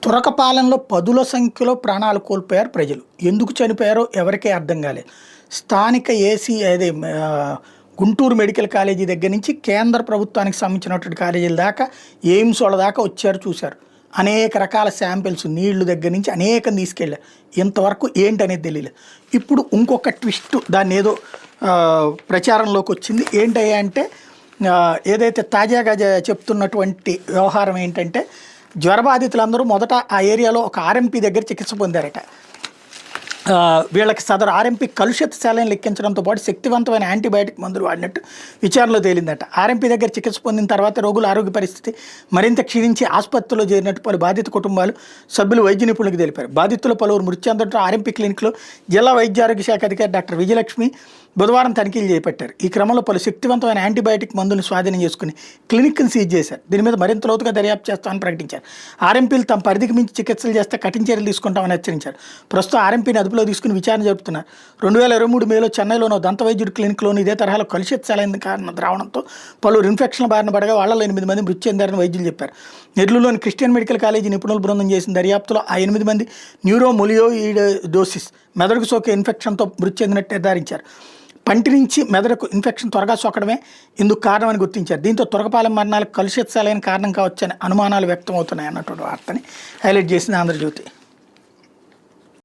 తురకపాలెంలో పదుల సంఖ్యలో ప్రాణాలు కోల్పోయారు ప్రజలు. ఎందుకు చనిపోయారో ఎవరికీ అర్థం కాలేదు. స్థానిక ఏసీ అదే గుంటూరు మెడికల్ కాలేజీ దగ్గర నుంచి కేంద్ర ప్రభుత్వానికి సంబంధించినటువంటి కాలేజీల దాకా ఎయిమ్స్ వాళ్ళ దాకా వచ్చారు, చూశారు. అనేక రకాల శాంపిల్స్ నీళ్లు దగ్గర నుంచి అనేకం తీసుకెళ్ళారు. ఇంతవరకు ఏంటనేది తెలియలేదు. ఇప్పుడు ఇంకొక ట్విస్ట్ దాన్ని ఏదో ప్రచారంలోకి వచ్చింది. ఏంటయ్యా అంటే ఏదైతే తాజాగా చెప్తున్నటువంటి వ్యవహారం ఏంటంటే జ్వరబాధితులందరూ మొదట ఆ ఏరియాలో ఒక ఆర్ఎంపీ దగ్గర చికిత్స పొందారట. వీళ్ళకి సదరు ఆర్ఎంపీ కలుషిత శాలను లెక్కించడంతో పాటు శక్తివంతమైన యాంటీబయాటిక్ మందులు వాడినట్టు విచారణలో తేలిందట. ఆర్ఎంపీ దగ్గర చికిత్స పొందిన తర్వాత రోగుల ఆరోగ్య పరిస్థితి మరింత క్షీణించి ఆసుపత్రిలో చేరినట్టు పలు బాధిత కుటుంబాలు సభ్యులు వైద్య నిపుణులకు తెలిపారు. బాధితులు పలువురు మృతి చెందడంతో ఆర్ఎంపీ క్లినిక్లో జిల్లా వైద్య ఆరోగ్య శాఖ అధికారి డాక్టర్ విజయలక్ష్మి బుధవారం తనిఖీలు చేపట్టారు. ఈ క్రమంలో పలు శక్తివంతమైన యాంటీబయాటిక్ మందులను స్వాధీనం చేసుకుని క్లినిక్ని సీజ్ చేశారు. దీని మీద మరింత లోతుగా దర్యాప్తు చేస్తామని ప్రకటించారు. ఆర్ఎంపీలు తమ పరిధికి మించి చికిత్సలు చేస్తే కఠిన చర్యలు తీసుకుంటామని హెచ్చరించారు. ప్రస్తుతం ఆర్ఎంపీని అదుపులో తీసుకుని విచారణ జరుపుతున్నారు. 2023 మేలో చెన్నైలోని దంత వైద్యుడి క్లినిక్లోని ఇదే తరహాలో కలుషిత శాలైన కారణం ద్రావణంతో పలువురు ఇన్ఫెక్షన్ల బారిన పడగా వాళ్లలో 8 మంది మృతి చెందారని వైద్యులు చెప్పారు. నెల్లూరులోని క్రిస్టియన్ మెడికల్ కాలేజీ నిపుణుల బృందం చేసిన దర్యాప్తులో ఆ 8 మంది న్యూరోమొలియోయిడోసిస్ మెదడుకు సోకే ఇన్ఫెక్షన్తో మృతి చెందినట్టు నిర్ధారించారు. పంటి నుంచి మెదడుకు ఇన్ఫెక్షన్ త్వరగా సోకడమే ఇందుకు కారణమని గుర్తించారు. దీంతో తురకపాలెం మరణాలకు కలుషిత శాలైన కారణం కావచ్చని అనుమానాలు వ్యక్తం అవుతున్నాయి అన్నటువంటి వార్తని హైలైట్ చేసింది ఆంధ్రజ్యోతి.